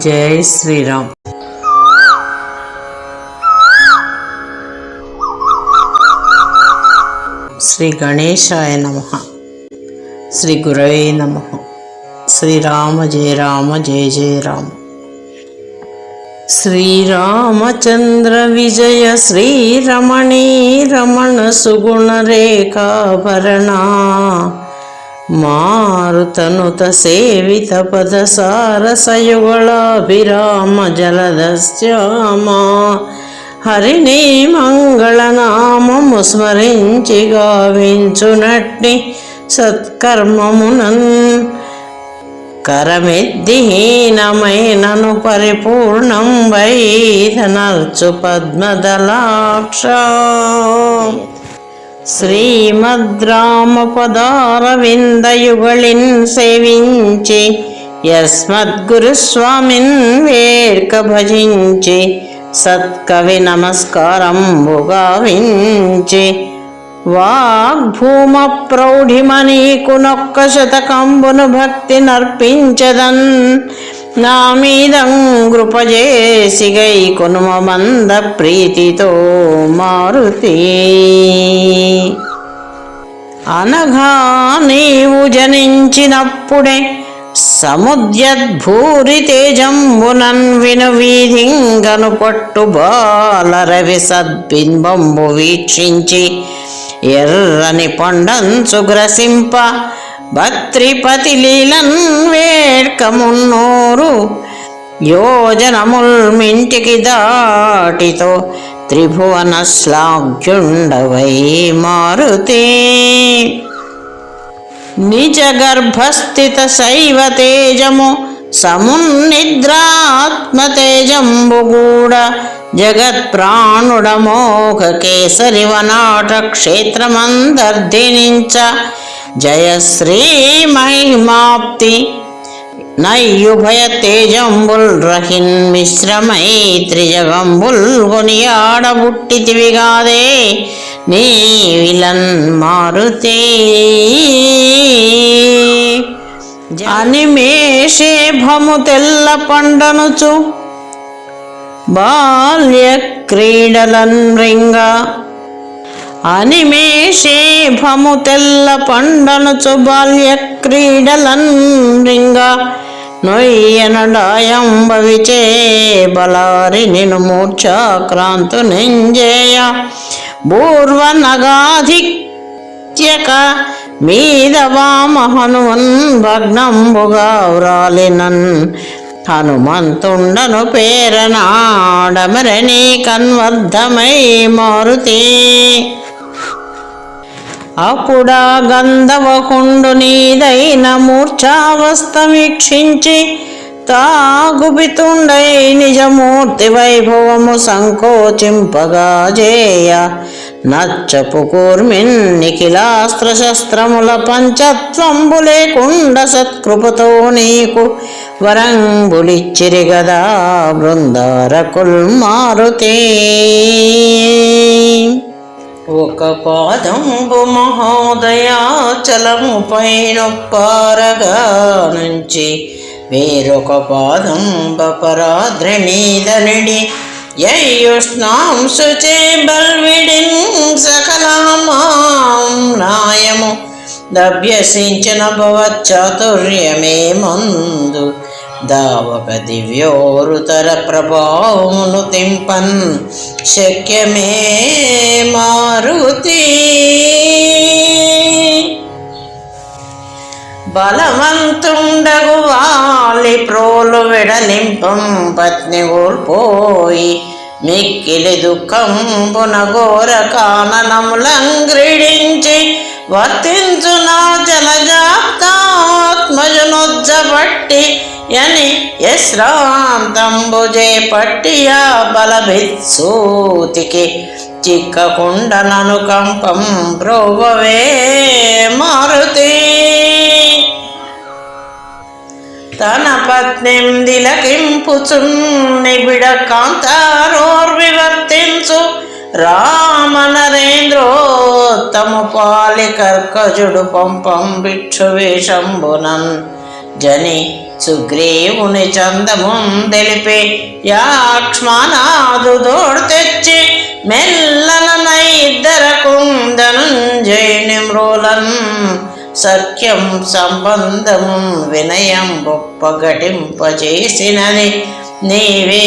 జై శ్రీరామ్. శ్రీ గణేశాయ నమః. శ్రీ గురవే నమః. శ్రీరామ జయ రామ జయ జయ రామ. శ్రీరామచంద్ర విజయ శ్రీరమణీ రమణ సుగుణ రేఖాభరణ మారుతనుత సేవిత పద సారసయుగళాభిరామ జలదశ్యామా హరిని మంగళనామము స్మరించి గావించునట్టి సత్కర్మమునన్ కరమెద్దిహీనమైనను పరిపూర్ణం వైదనర్చు పద్మదలాక్ష శ్రీమద్రామపదారవిందయుగళిన్ సేవించి యస్మద్గురుస్వామిన్ వేర్క భజించి సత్కవి నమస్కారంబు గావించి వాగ్భూమ ప్రౌఢిమనీకు నొక్క శతకంబును భక్తి నర్పించదన్ నా మీదం కృపజేసి గై కొనుమ మంద ప్రీతితో మారుతి. అనగా నీవు జనించినప్పుడే సముద్యద్భూరి తేజంబునన్ విను వీధింగను పట్టు బాలరవి సద్బింబంబు వీక్షించి ఎర్రని పండంచు గ్రసింప భత్రిపతి లీలన్ వేడ్కమున్నోరు యోజనముల్ మింటికి దాటితో త్రిభువన శ్లాఘ్యుండవై మారుతే. నిజ గర్భస్థిత శైవ తేజము సమున్నిద్రాత్మ తేజంబుగూడ జగత్ ప్రాణుడమోఘ కేసరి వనాట క్షేత్రమందర్ధినించ జయశ్రీ మహిమాప్తి నయ్యుభయ తేజంబుల్ రహిన్ మిశ్రమై త్రిజగంబుల్ కొనియాడబుట్టితివిగాదే నీవిలన్ మారుతే. అనిమేషే భము తెల్ల పండనుచు బాల్య క్రీడలన్ రింగ అనిమేషే భము తెల్ల పండనుచు బాల్య క్రీడలన్ రింగ నొయ్యనడాయంబవిచే బలారి నిను మూర్ఛాక్రాంతు నింజేయ పూర్వనగాధిక్యక మీద వామ హనుమన్ భగ్నంబుగా వ్రాలినన్ హనుమంతుండను పేరనాడమరణి కన్వర్ధమై మారుతి. అప్పుడా గంధవకుండు నీదైన మూర్ఛావస్థ వీక్షించి తాగుబితుండై నిజమూర్తి వైభవము సంకోచింపగా జేయ నచ్చపు కూర్మిన్ నిఖిలాస్త్ర శస్త్రముల పంచత్వంబు లేకుండ సత్కృపతో నీకు వరంబులిచ్చిరి గదా బృందారకుల్ మారుతే. ఒక పాదంబు మహోదయాచలము పైనొప్పారగా నుంచి వేరొక పాదంబ పరాద్రణీదనిడి యయుష్ణాంశుచే బల్విడిన్ సకలామాం నాయము దభ్యసించిన భవచ్చాతుర్యమే మందు దావక దివ్యోరుతర ప్రభావమును తింపన్ శక్యమే మారుతి. బలవంతుండగు వాలి ప్రోలు వెడలింపం పత్ని ఊర్పోయి మిక్కిలి దుఃఖంబున ఘోర కాననములంగ్రిడించి వర్తించు నా జలజాప్తాత్మజనొజ్జబట్టి యని యశ్రాంతంబుజే పట్టియా బలభిత్సూతికి చిక్కకుండ నను కంపం బ్రోవవే మారుతి. తన పత్నిం దిలకింపుచున్ నిబిడ కాంతారోర్వివర్తించు రామ నరేంద్రోత్తమ పాలి కర్కజుడు పంపం భిక్షు వేషంబునన్ జని సుగ్రీవుని చందమున్ తెలిపి యాక్ష్మనాదు దోడు తెచ్చి మెల్లన ఇద్దరకు ధనుంజయుని మ్రోలన్ సఖ్యం సంబంధము వినయం గొప్పగటింపచేసినది నీవే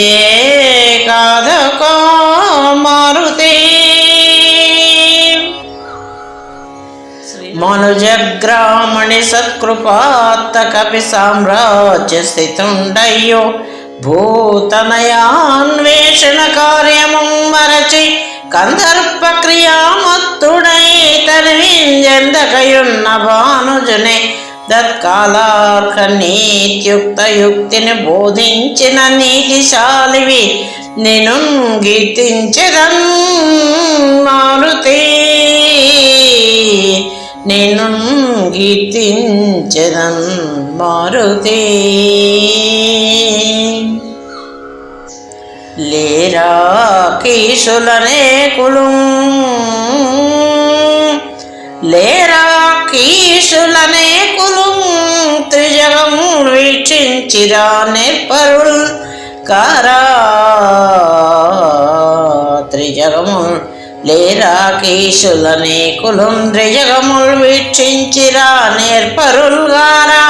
కాదకో మారుతి. మనుజగ్రామణి సత్కృపాత్త కవి సామ్రాజ్య స్థితుండయ్యో భూతనయాన్వేషణ కార్యము మరచి కందర్ప క్రియామత్తుడై తన్వింజెందకయున్న భానుజునే తత్కాలార్హ నీత్యుక్త యుక్తిని బోధించిన నీతిశాలివి నిను గీతించెదన్ మారుతి, నిను గీతించెదన్ మారుతి. లేరా కీసులనేకులు త్రిజగము వీక్షించిరా నిర్పరుల్ కారా త్రిజగము లేరా కీసులనేకులు త్రిజగముల్ వీక్షించిరా నేర్పరుల్ గారా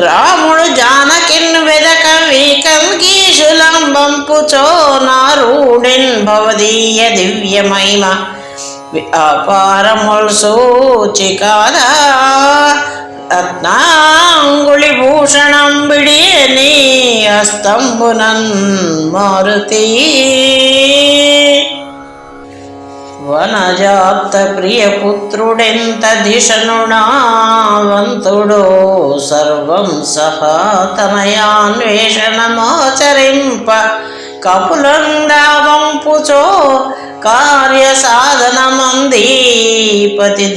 రాముడు జానకిన్ వెదక వీకం కీశులం బంపుచో నారూడిన్ భవదీయ దివ్యమైమ అపారముల్ సూచికాదా రత్నాంగుళి భూషణం బిడియని అస్తంబునన్ మారుతి. వనజాప్త ప్రియపుత్రుడెంత ధిషణునావంతుడో సర్వం సహా తనయాన్వేషణమాచరింప కపులండావంపుచో కార్య సాధనమందీపతి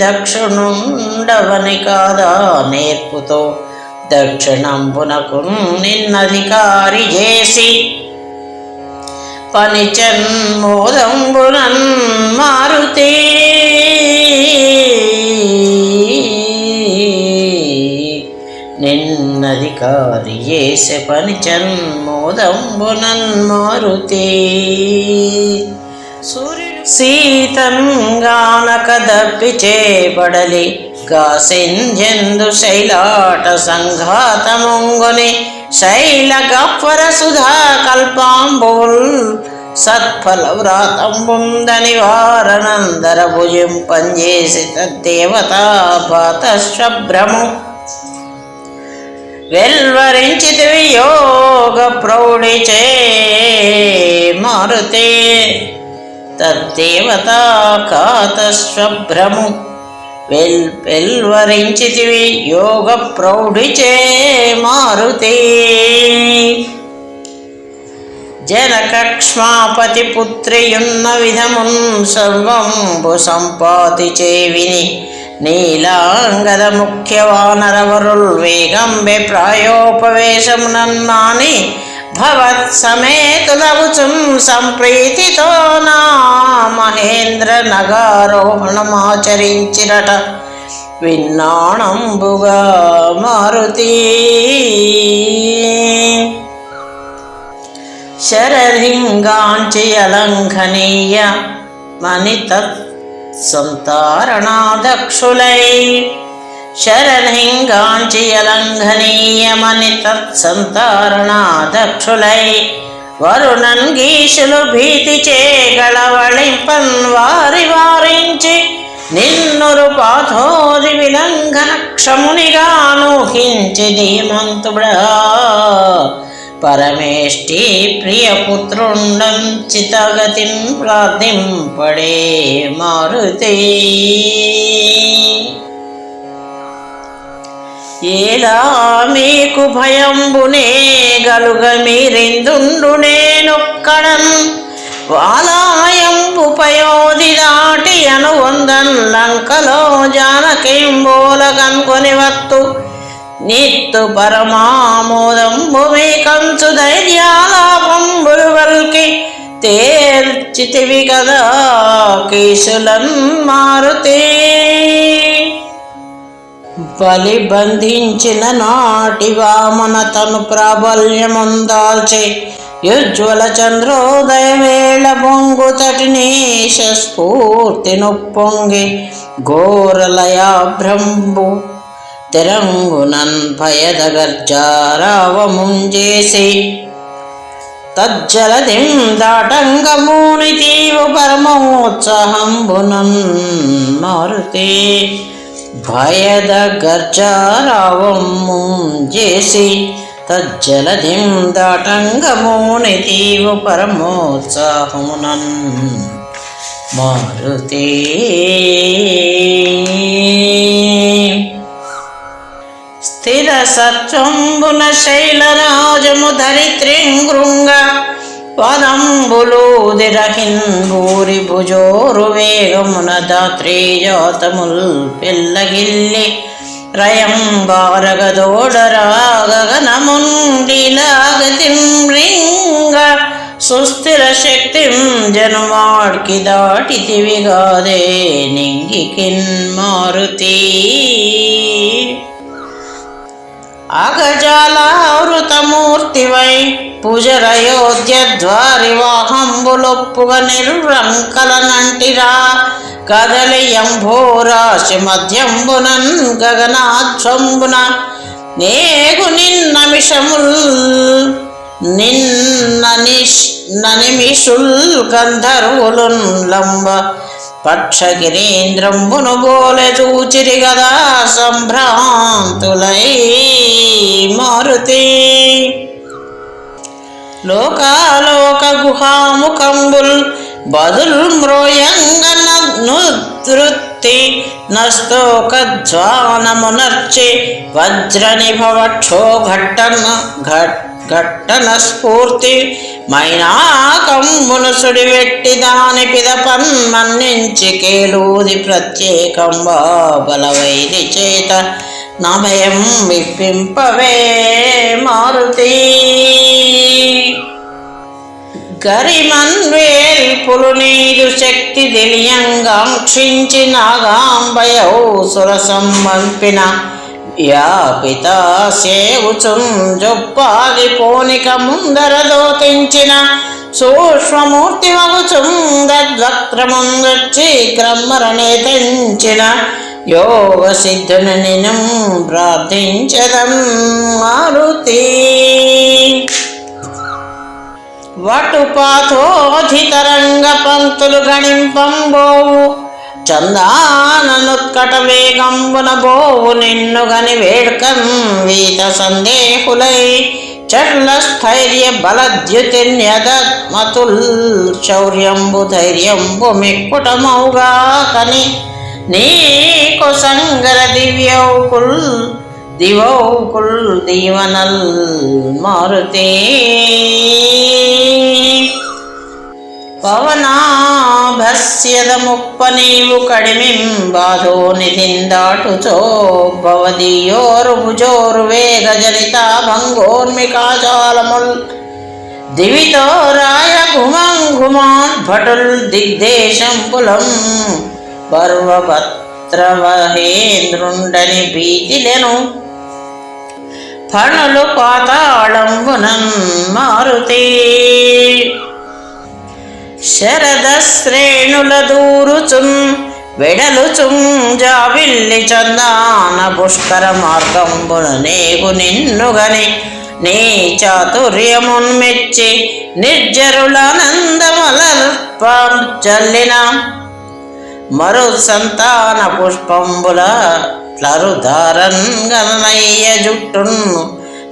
దక్షిణుండవని కాదా నేర్పుతో దక్షిణంబునకు నిన్నధికారి చేసి పనిచన్మోదంబునన్ మారుతి. నిన్నధికారి చేసే పనిచన్మోదంబునన్ మారుతి. సీతంగానక దప్పి చేపడలి గాసింజందు శైలాట సంఘాతముంగుని శైల గఫ్వర సుధా కల్పాంబుల్ సత్ఫల వ్రాతంబుందని వారనందర భుజం పంజేసి తద్దేవతా పాతశ్వభ్రము వెల్వరించితివి యోగ ప్రౌఢిచే మారుతే తద్దేవతా కాతశ్వభ్రము వెల్వరించితివి యోగ ప్రౌఢిచే మారుతే. జనకక్ష్మాపతి పుత్రియున్న విధమున్ సర్వంబు సంపాతి విని నీలాంగద ముఖ్య వానరవరుల్ వేగంబె ప్రాయోపవేశమునన్నాని భవత్ సమేతులవుచున్ సంప్రీతితో నా మహేంద్ర నగారోహణమాచరించిరట విన్నాణంబుగా మారుతి. శరరింగాంచి అలంఘనీయ మని తత్ సంతారణాదక్షులై శరరింగాంచి అలంఘనీయమని తత్సంతారణాదక్షులై వరుణన్ గీషులు భీతి చేగళవళింపన్ వారి వారించి నిన్నురు పాథోది విలంఘన క్షమునిగానూహించి ధీమంతుడా పరమేష్టి ప్రియపుత్రుండం చితగతిం ప్రార్థింపడే మారుతే. ఏలా మీకు భయంబునే గలుగ మీరిందుండునేనొక్కడన్ వాలాయంబు పయోధి దాటి అనువందన్ లంకలో జానకేంబోల కనుకొని వత్తు నిత్తు పరమామోదంబు మీ కంచు ధైర్యాలాపంబులు వల్కి తేల్చితివి కదా కీసులన్ మారుతే. బలి బంధించిన నాటి వామన తను ప్రాబల్యముందాల్చే యుజ్వల చంద్రోదయ వేళ బొంగు తటినేశ స్ఫూర్తి నొప్పొంగి ఘోరలయాభ్రంబు తెరంగునన్ భయద గర్జారావముంజేసి తజ్జలదిం దాటంగమూని తీవు పరమోత్సాహంబునన్ మారుతే భయద గర్జారావముంజేసి తజ్జలదిం దాటంగమూని తీవు పరమోత్సాహమునన్ మారుతే స్థిర సత్వంబున శైలరాజము ధరిత్రింగృంగ పదంబులూదిరహిన్ భూరి భుజోరు వేగమున దాత్రేజాతముల్ పిల్లగిల్లి రయం బారగదోడరాగనముండిలాగతిం రింగ సుస్థిర శక్తిం జనువాడ్కి దాటితివిగాదే నింగికిన్ మారుతి అగజాలావృతమూర్తివై పూజరయోధ్యద్వారివాహంబులొప్పుగ నిర్రంకలనంటిరా కదలియంభోరాశి మధ్యంబునన్ గగనాధ్వంబున నేగు నిన్నమిషముల్ నిమిషుల్ గంధర్వులున్ లంబ పక్షగిరీంద్రంబును బోలె చూచిరి గదా సంభ్రాంతులై మారుతి లోకాలోక గుహాముఖంబుల్ బదుల్ మ్రోయంగనృత్తి నస్తోకజ్వానమునర్చి వజ్రనిభవక్షో ఘట్టన స్ఫూర్తి మైనాకంబును సుడివెట్టి దాని పిదపన్ మన్నించి కేలూది ప్రత్యేకంబా బలవైరి చేత నభయం విప్పింపవే మారుతి గరిమన్వేల్పులు నీరు శక్తి దిలియంగాంక్షించి నాగాంబయౌ సురసం వంపిన వ్యాపిత సేవుచుం జొప్పాది పోనిక ముందర దోతించిన సూక్ష్మమూర్తి వగుచుం దద్వక్రముందొచ్చి క్రమ్మరణే తెంచిన యోగ సిద్ధుని నిను ప్రార్థించదం మారుతి వటుపాథోధితరంగ పంక్తులు గణింపంబోవు చందాననుత్కట వేగంబున బోవు నిన్ను గని వేడ్కం వీత సందేహులై చట్ల స్థైర్య బలద్యుతిన్యదత్మతుల్ శౌర్యంబు ధైర్యంబు మిక్కుటమౌగా కని నీకు సంగర దివౌకుల్ దీవనల్ మారుతే పవనాభస్యద ముప్ప నీవు కడిమిం బాధో నిధిందాటుచో భవదీయోరు భుజోరు వేగ జనిత భంగోన్మికాజాలముల్ దివితో రాయ ఘుమాన్ భటుల్ దిగ్దేశం పులం పర్వభత్రవహేంద్రుండని భీతిలెను ఫణులు పాతాళంబునన్ మారుతి శరద శ్రేణుల దూరుచున్ వెడలుచుం జాబిల్లి చందాన పుష్కర మార్గంబున నేగు నిన్నుగని నీ చాతుర్యమున్మెచ్చి నిర్జరులానందమలల్ప చల్లిన మరు సంతాన పుష్పంబుల ట్లరుధారన్ గణనయ్య జుట్టున్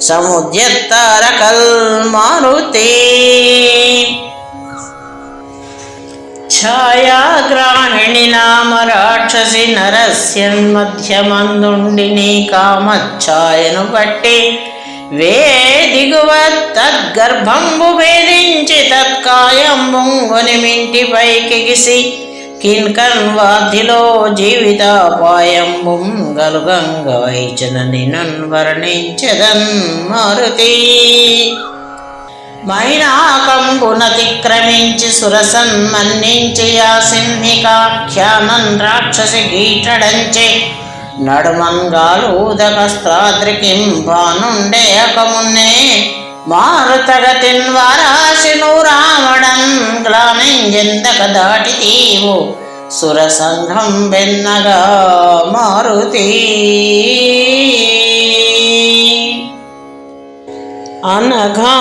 సముద్యత్తారకల్ మారుతి ఛాయాగ్రాహిణి నామ రాక్షసి నరస్యన్మధ్యమందుండి నీ కామఛాయను బట్టి వేదిగువ తద్గర్భంబు భేదించి తత్కాయంబుంగుని మింటిపైకెగిసి కిన్కన్వాధిలో జీవితాపాయంబుం గలుగంగ వైచన నినన్ వర్ణించదన్ మారుతి మైనాకంబునతిక్రమించి సురసన్ మన్నించి ఆ సింహికాఖ్యానన్ రాక్షసి గీటడంచే నడుమంగాలూదకస్త్రాద్రికింపానుండేయకమున్నే మారుతగతిన్ వారాశిను రావడం గ్లానింజెందక దాటితీవు సురసంఘం బెన్నగా మారుతి. అనగా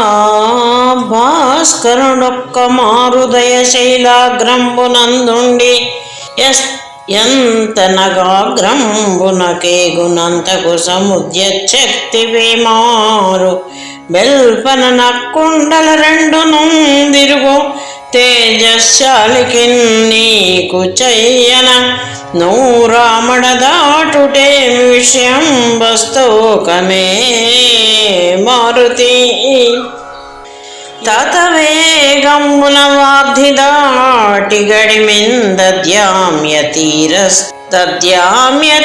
భాస్కరుడొక్క మారుదయ శైలాగ్రంబునందుండి ఎంతనగాగ్రంబునకేగునంతకు సముద్యశక్తి వేమారు బెల్పన నక్కుండల రెండు నుందిరుగు తేజశాలికి నీకు చెయ్యన నూరామడ దాటుటేమి విషయం వస్తూకమే మారుతి. తతవేగంబున వాగ్ధి దాటి గడిమిందద్యామ్య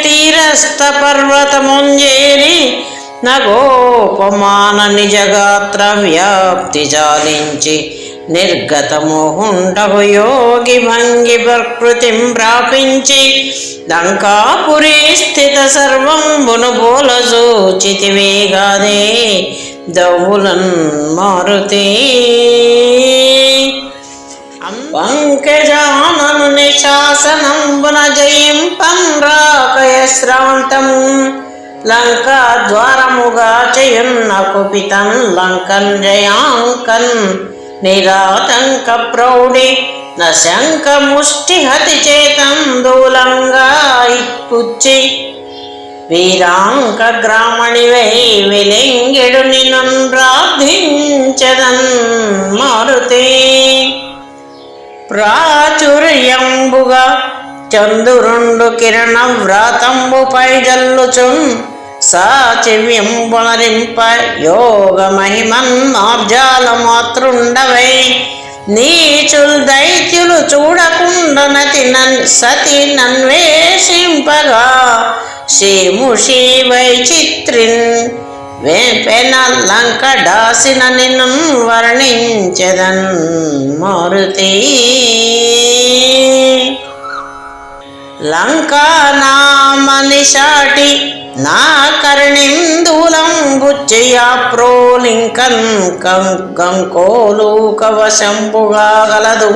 తీరస్థ పర్వతముంజేరి నగోపమాన నిజగాత్ర వ్యాప్తి చాలించి నిర్గతమోహుండగు యోగి భంగి ప్రకృతిం ప్రాపించి లంకాపురీ స్థిత సర్వంబును బోలజూచితివేగాదే దౌలన్ మారుతి. పంకజానను నిశాసనంబున జయింపం రాకయ శ్రాంతము లంకా ద్వారముగా చేయున్న కుపితం లంకన్ జయాంకన్ నిరాతంక ప్రౌఢి నశంక ముష్టి హతి చేతం దూలంగా ఇప్పుచ్చి వీరాంక గ్రామణివై వెలింగెడు నిన్ను ప్రార్థించదన్ మారుతి. ప్రాచుర్యంబుగా చందురుండు కిరణ వ్రాతంబు పై జల్లుచున్ సాచివ్యంబునరింప యోగ మహిమన్ మార్జాల మాతృండవై నీచుల్ దైత్యులు చూడకుండనతి సతి నన్వేషింపగా శ్రీముషి వైచిత్రిన్ వేపెన లంక డాసిన నిన్ను వర్ణించదన్ మారుతి. లంకా నామనిషాటి నా కర్ణిందూలం గుచ్చయా ప్రోలింకన్ గంకోలు కవశంపుగా గలదు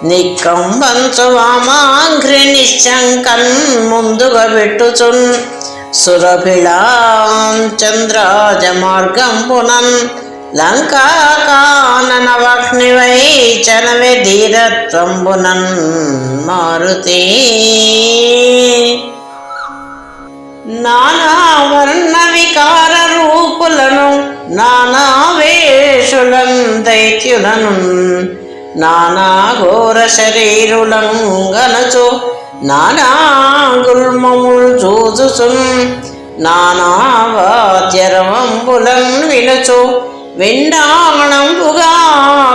నికంబంచు వామాఘ్రి నిశ్చంకన్ ముందుగా పెట్టుచున్ సురభిళాం చంద్రాజ మార్గంబునన్ లంకా కాననవగ్నివై చనవే ధీరత్వంబునన్ మారుతి. నానా వర్ణ వికార రూపులను నానా వేషులను దైత్యులను నానా ఘోర శరీరులను గనచు నానా గుల్మములు చూచుచున్ నానా వాద్యరవంబులను వినుచు విండామణంబుగా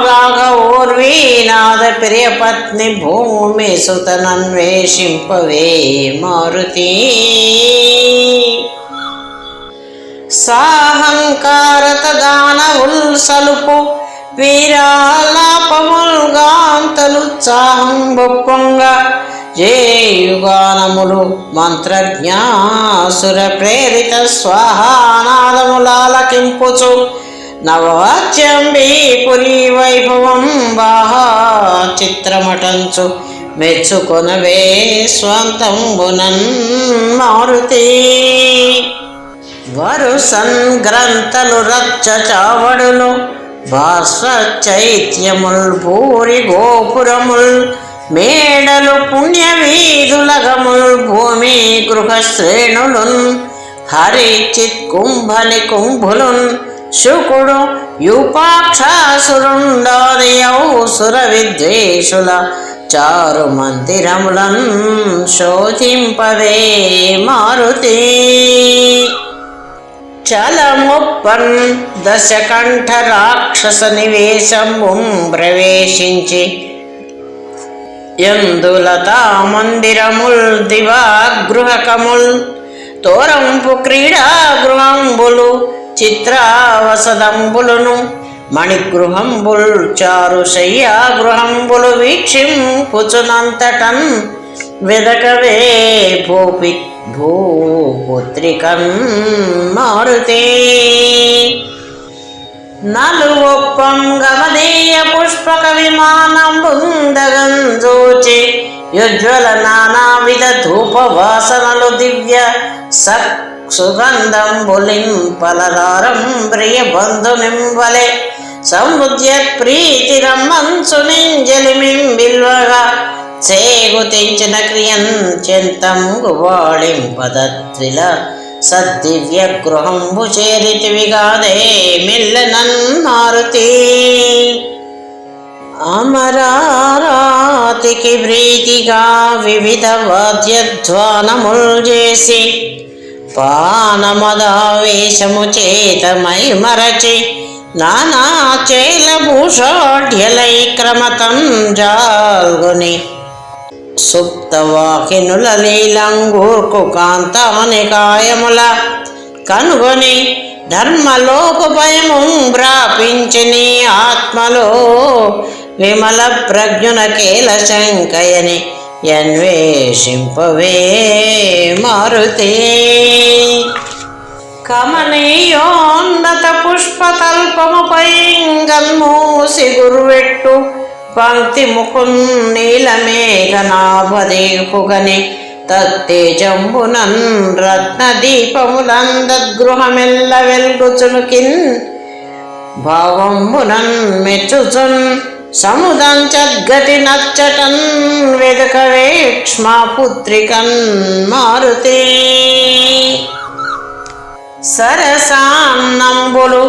రాగ ఓర్వీనాథ ప్రియపత్ని భూమి సుతనన్వేషింపవే మారుతి. సాహంకారత దానవుల్ సలుపు వీరాలాపముల్ గాంతలుత్సాహం బొప్పంగా జేయుగానములు మంత్రజ్ఞాసుర ప్రేరిత స్వాహానాదములాలకింపుచు నవవాచ్యంబీ పురీ వైభవం వాహా చిత్రమటంచు మెచ్చుకొనవే స్వంతంబునన్ మారుతి. వరుసన్ గ్రంథలు రచ్చ చావడులు భాస్వ చైత్యముల్ భూరి గోపురముల్ మేడలు పుణ్య వీధులగముల్ భూమి గృహశ్రేణులున్ హరిచిత్ కుంభని కుంభులున్ శుకుడు యూపాక్షాసురుండాదియౌ సుర విద్వేషుల చారు మందిరములన్ శోధింపవే మారుతి. చలముప్పన్ దశకంఠ రాక్షస నివేశంబుం ప్రవేశించి యందులతా మందిరముల్ దివాగృహకముల్ తోరంపు క్రీడా గృహంబులు చిత్రావసదంబులను మణిగృహంబుల్ చారు శయ్యా గృహంబులు వీక్షింపుచునంతటన్ వెదకవే భూపుత్రికన్ మారుతే నలువొప్పం గమదీయ పుష్పక విమానం బుందగంజోచి యుజ్వల నానావిధ ధూప వాసనలు దివ్య సుగంధం బులింపలదారం ప్రియ బంధునింబలే సముద్యత్ ప్రీతిరమ్మంచు నింజలిమింబిల్వగా చేగు తెంచిన క్రియం చెంతం గువాళింపదత్విల సద్దివ్య గృహంబు చేరితివిగాదే మిల్లనన్ మారుతి అమరారాతికి ప్రీతిగా వివిధ వాద్యధ్వానముల్ చేసి పానమదావేశము చేతమై మరచి నానా చేలభూషాఢ్యలై క్రమతం జాల్గొని సుప్తవాకినుల లీలంగూర్కు కాంతానికాయముల కనుగొని ధర్మలోకోపయము ప్రాపించిని ఆత్మలో విమల ప్రజ్ఞున కేల శంకయని అన్వేషింపవే మారుతే కమనీయోన్నత పుష్పతల్పముపై గన్మూసి గురువెట్టు పంక్తి ముకున్ నీలమేఘనాభదేపుగని తత్తేజంబునన్ రత్నదీపములందద్గృహమెల్ల వెల్గుచునుకిన్ భావంబునన్ మెచ్చుచున్ సముదంచద్గతి నచ్చటన్ వెదకవేక్ష్మా పుత్రికన్ మారుతే సరసాన్నంబులు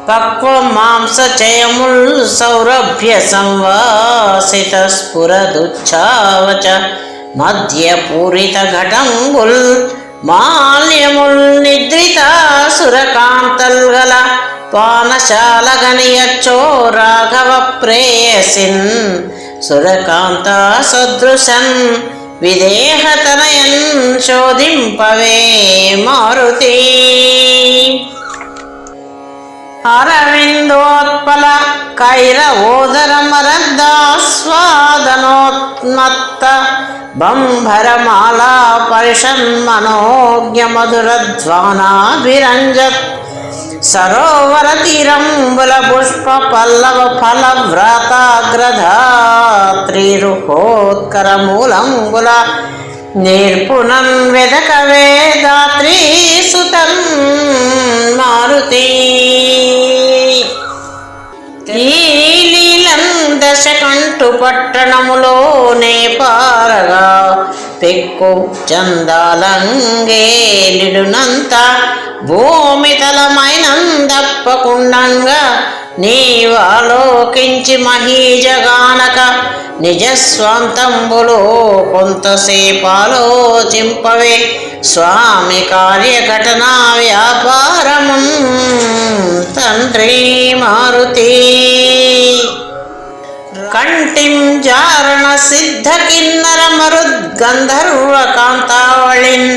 పక్వ మాంసచయముల్ సౌరభ్య సంవాసిత స్ఫురదుచ్ఛావచ మధ్య పూరిత ఘటంబుల్ మాల్యముల్ నిద్రిత సురకాంతల్ గల పానశాల గనియచ్చో రాఘవ ప్రేయసిన్ సురకాంత సదృశన్ విదేహతనయన్ శోధింపవే మారుతి అరవిందోత్పల కైరవోదరమరదాస్వాదనోన్మత్త బంభరమాలా పరిషన్మనోజ్ఞ మధురధ్వానాభిరంజత్ సరోవర తీరంబుల పుష్ప పల్లవ ఫల వ్రాతాగ్రధాత్రిరుహోత్కర మూలంబుల నిర్పుణన్ వెదక వేదాత్రీ సుతన్ మారుతి ఈ లీలం దశకంఠు పట్టణములోనే పారగా పెక్కు చందాలంగేలిడునంత భూమి తలమైనందప్పకుండంగా నీవాలోకించి మహీజగానక నిజస్వంతంబులో కొంతసేపాలోచింపవే స్వామి కార్యఘటనా వ్యాపారము తండ్రి మారుతి కంటిం జారణ సిద్ధ కిన్నర మరుద్గంధర్వ కాంతావళిన్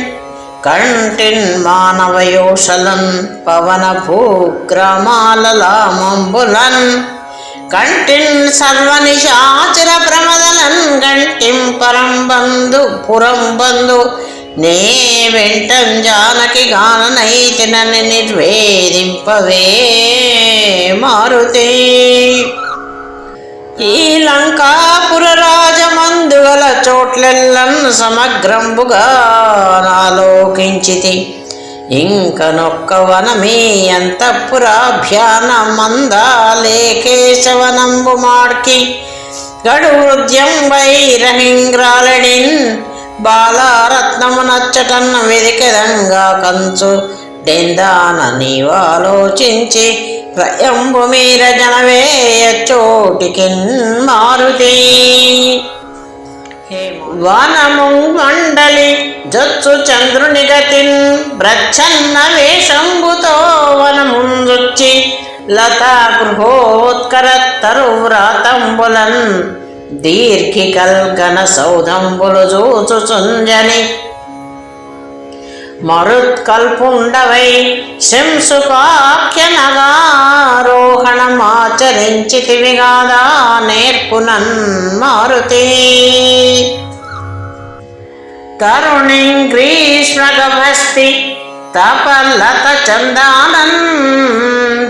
కంటిన్ మానవయోషలన్ పవన భూగ్రామాలలామంబులన్ కంటిన్ సర్వనిశాచర ప్రమదలన్ గంటిం పరంబంధు పురంబంధు నే వెంటం జానకి గాననైతినని నిర్వేదింపవే మారుతే ఈ లంకాపుర రాజమందుగల చోట్లెల్లన్ సమగ్రంబుగా నాలోకించితి ఇంకనొక్క వనమీ అంతఃపురాభ్యానమందాలే కేశవనంబు మాడ్కి గడు హృద్యం వైరహింగ్రాలడిన్ బాలారత్నము నచ్చటన్న వెదికెదంగా కంచు డెందాన నీవాలోచించి ప్రయంబు మీర జనవేయ చోటికిన్ మారుతి వనము మండలి జొచ్చు చంద్రుని గతిన్ బ్రచ్ఛన్న వేషంబుతో వనముందొచ్చి లతా గృహోత్కరత్తరు వ్రాతంబులన్ దీర్ఘికల్గన సౌధంబులు చూచుచుంజని మరుత్కల్పుండవై శంసుకాఖ్యనగారోహణమాచరించితివిగాదా నేర్పునన్ మారుతి తరుణిం గ్రీష్మగభస్తి తపల్లత చందానన్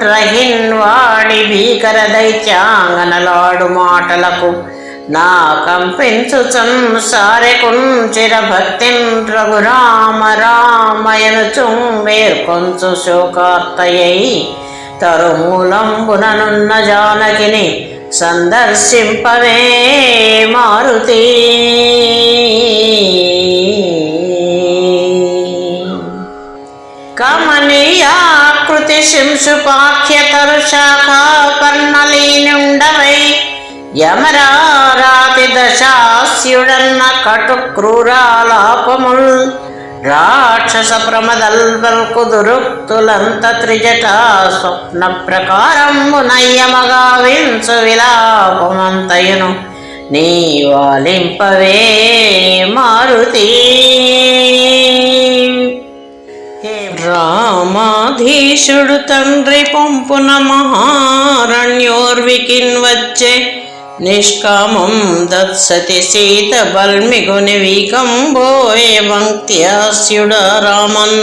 రహిన్వాడి భీకర దైత్యాంగనలాడు మాటలకు నా కంపించుచన్ సారెకుంచిర భక్తిన్ రఘురామ రామయనుచు మేర్కొంచు శోకార్తయై తరుమూలంబుననున్న జానకిని సందర్శింపవే మారుతి. కమనీయాకృతి శింశుపాఖ్యతరుశాఖా పర్ణలీనుండవై యమరారాతి దశాస్యుడన్న కటు క్రూరాలాపముల్ రాక్షస ప్రమదల్వల్కు దురుక్తులంత త్రిజటా స్వప్న ప్రకారంబు నయ్యమగా వించు విలాపమంతయును నీవాలింపవే మారుతి. రామాధీశుడు తండ్రి పంపున మహారణ్యోర్వికిన్ వచ్చే నిష్కామం దత్సతి సీత బల్మిగుని వీకంబోయే వంక్త్యాస్యుడ రామన్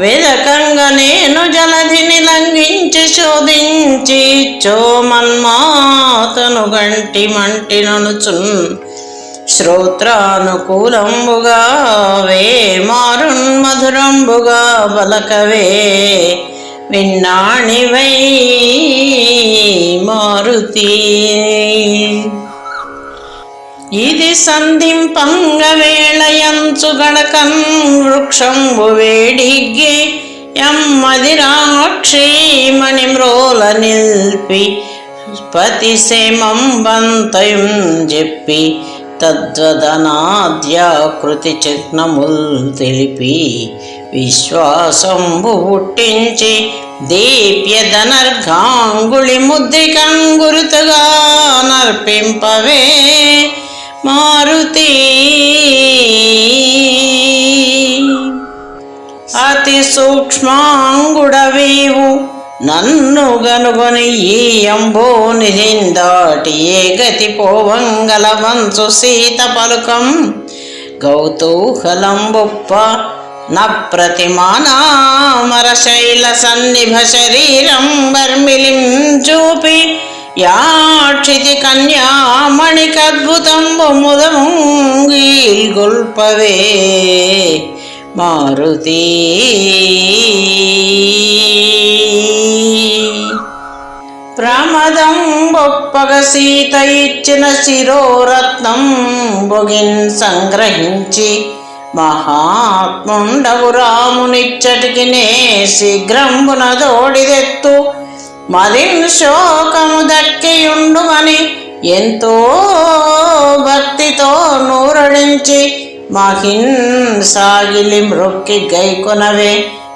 వెదకంగ నేను జలధిని లంఘించి శోధించి చోమన్మాతను గంటి మంటి ననుచున్ శ్రోత్రానుకూలంబుగా వే మారున్ మధురంబుగా బలకవే విన్నాణివై మారుతి. ఇది సంధింపంగ వేళయంచు గణకన్ వృక్షంబు వేడిగ్గి యమ్మదిరాక్షీమణి మ్రోల నిల్పి పతిసేమంబంతయుం చెప్పి తద్వదనాద్యాకృతి చిహ్నముల్ తెలిపి విశ్వాసంబు పుట్టించి దీప్యధనర్ఘాంగుళి ముద్రికంగురుతుగా నర్పింపవే మారుతి. అతి సూక్ష్మాంగుడవీవు నన్ను గనుగొని ఈ అంబో నిధిన్ దాటి ఏ గతి పోవంగల వంచు సీత పలుకం గౌతూహలంబుప్ప న ప్రతిమానామరశైల సన్నిభ శరీరం బర్మిలిం చూపి యాక్షితి కన్యామణికద్భుతంబు ముదముంగీల్ గొల్పవే మారుతి. ప్రమదం బొప్పగ సీత ఇచ్చిన శిరోరత్నం బొగిన్ సంగ్రహించి మహాత్ముండవు రామునిచ్చటికి నే శీఘ్రంబున దోడిదెత్తు మదిన్ శోకము దక్కియుండుమని ఎంతో భక్తితో నూరడించి మహిన్ సాగిలి మృక్కి గైకొనవే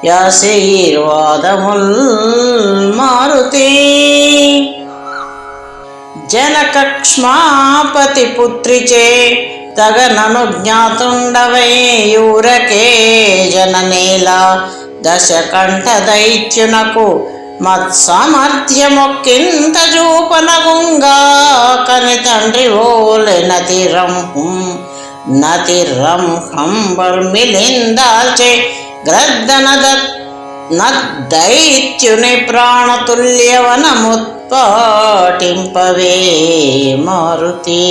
యాశీర్వాదముల్ మారుతి. జనకక్ష్మాపతి పుత్రిచే తగనను జ్ఞాతుండవై యూరకే జననేల దశకంఠ దైత్యునకు మత్సామర్థ్యమొక్కింత చూపనగుంగా కని తండ్రి ఓలె నతిరంహం బర్మిలిందాల్చే గ్రద్దనదైత్యుని ప్రాణతుల్యవనముత్పాటింపవే మారుతి.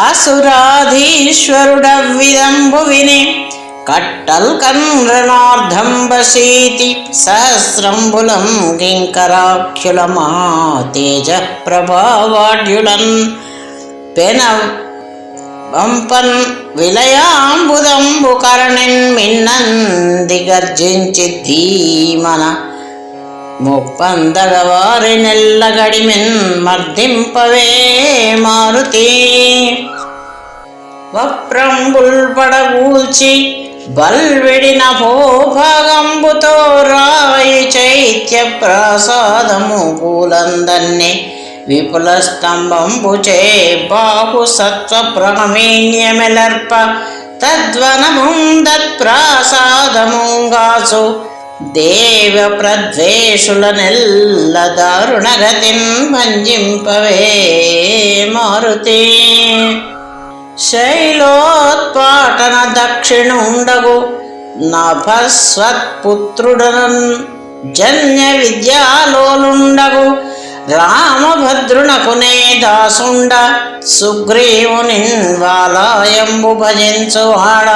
అసురాధీశ్వరుడవ్విదంబు విని కట్టల్ కన్రణార్ధంబశీతి సహస్రంబులం కింకరాఖ్యులమా తేజ ప్రభావాడ్యులన్ పెన వంపన్ విలయాంబుదంబు కరణిన్ మిన్నంది గర్జించి ధీమన ముప్పందగవారి నెల్లగడిమిన్ మర్దింపవే మారుతి. వప్రంబుల్ పడగూల్చి బల్విడిన భోభాగంబుతో రాయి చైత్య ప్రసాదము కూలందన్నే విపుల స్తంభంబుచే బాహు సత్వ ప్రమేణ్యమెలర్ప తద్వనముందత్ప్రాసాదముంగాసు దేవ ప్రద్వేషుల నెల్ల దారుణగతిన్ భంజింపవే మారుతి. శైలోత్పాటన దక్షిణుండగు నభస్వత్పుత్రుడన్ జన్య విద్యాలోలుండగు రామభద్రునకునే దాసుండ సుగ్రీవునిన్ వాలాయంబు భజించువాడ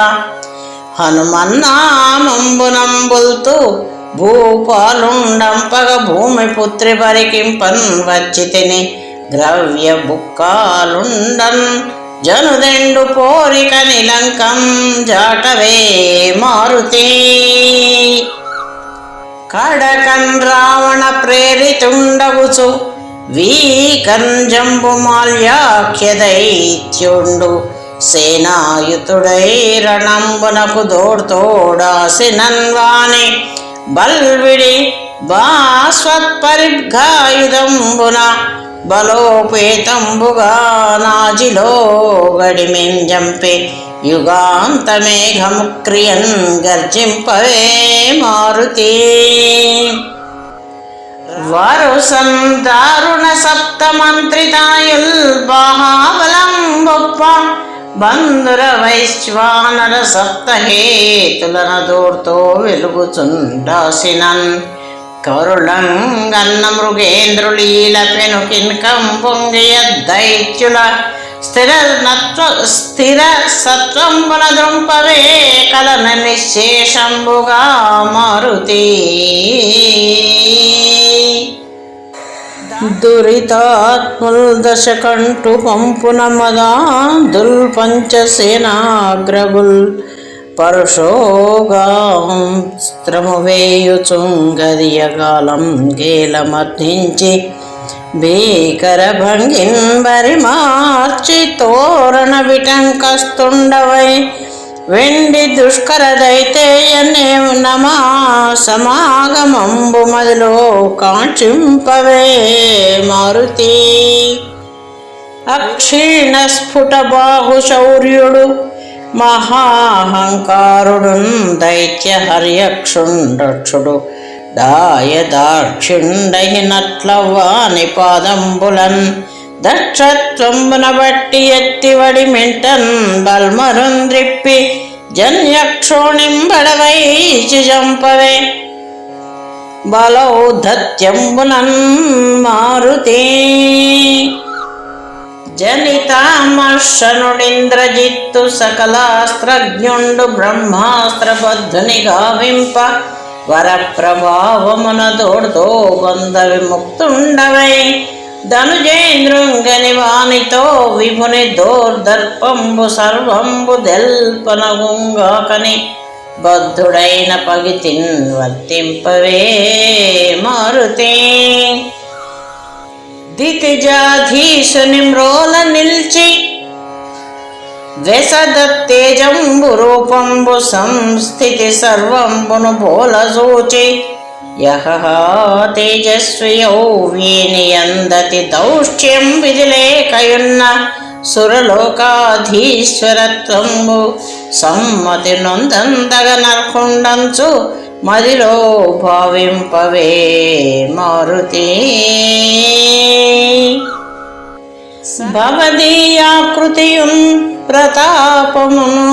హనుమన్నామంబునంబుల్తు భూపాలుండంపగ భూమిపుత్రి పరికింపన్ వచ్చితిని గ్రవ్య బుక్కాలుండన్ జనుదెండు పోరిక నిలంకం జాటవే మారుతి కడకన్ రావణ ప్రేరితుండగుచు వీకన్ జంబుమాల్యాఖ్య దైత్యుండు సేనాయుతుడై రణంబునకు దోర్తోడాసినన్వాని బల్విడి బాస్వత్పరిఘాయుధంబున బలోపేతంబుగా నాజిలో గడిమెంజంపే యుగాంతమేఘముక్రియన్ గర్జింపవే మారుతి వరుసన్ దారుణ సప్తమంత్రితాయుల్ బాహాబలం గొప్ప బంధుర వైశ్వానర సప్తహేతులన దూర్తో వెలుగుచుండాసినన్ కరుళంగన్న మృగేంద్రులీల పెనుకిన్ కంపొంగియ దైత్యుల స్థిర సత్వంబున దృంపవే కలన నిశ్శేషంబుగా మారుతి దురితాత్ముల్ దశకంటు పంపున మదాంధుల్ పంచసేనాగ్రగుల్ పరుషోగాస్త్రము వేయుచుంగదియగాలం గేలమర్ధించి భీకర భంగిన్ బరి మార్చి తోరణ విటంకస్తుండవై వెండి దుష్కర దైతేయనే నమా సమాగమంబు మదిలో కాంక్షింపవే మారుతి అక్షీణ స్ఫుట బాహు శౌర్యుడు మహాహంకారుడున్ దైత్య హర్యక్షుండక్షుడు దాయదాక్షిండహినట్లవాని పాదంబులన్ దక్షత్వంబున బట్టి ఎత్తివడి మింటన్ బల్మరుంద్రిప్పి జన్యక్షోణింబడవైచి జంపవే బలౌద్ధత్యంబునన్ మారుతి జనితామర్షనుడింద్రజిత్తు సకలాస్త్రజ్ఞుండు బ్రహ్మాస్త్రబద్ధుని గావింప వరప్రభావమున దోడుతో బంధ విముక్తుండవై ధనుజేంద్రుంగని వానితో విముని దోర్దర్పంబు సర్వంబు దెల్పనగుంగాకని బద్ధుడైన పగితిన్ వర్తింపవే మారుతి దితిజాధీశుని మ్రోల నిల్చి వెసదత్తేజంబు రూపంబు సంస్థితి సర్వంబును బోలసూచి యహ తేజస్వియౌ వీనియందతి దౌష్ట్యం విధిలేకయున్న సురలోకాధీశ్వరత్వంబు సమ్మతి నొందందగ నర్కుండంచు మదిలో భావింపవే మారుతి భవదీయాకృతియున్ ప్రతాపమును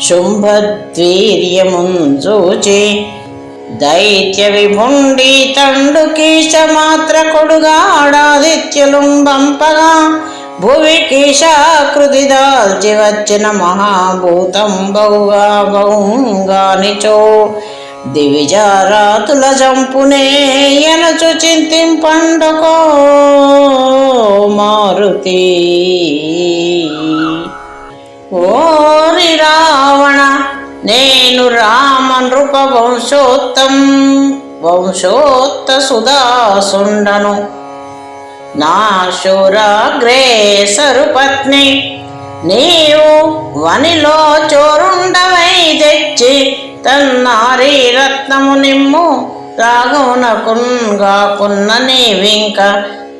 శుంభద్వీర్యమున్ చూచి దైత్య విభుండి తండు కీశ మాత్ర కొడుగాడాదిత్యులుంబంపగా భువి కీశాకృతి దాల్చి వచ్చిన మహాభూతం బహుగా బహుగానిచో దివిజారాతుల జంపునే ఎనచు చింతింపండుకో మారుతి ఓరి రావణ నేను రామ నృప వంశోత్త సుదాసుండను నా శూరాగ్రేసరు పత్ని నీవు వనిలో చోరుండవై తెచ్చి తన్నారీ రత్నము నిమ్ము రాగమునకున్గాకున్న నీవింక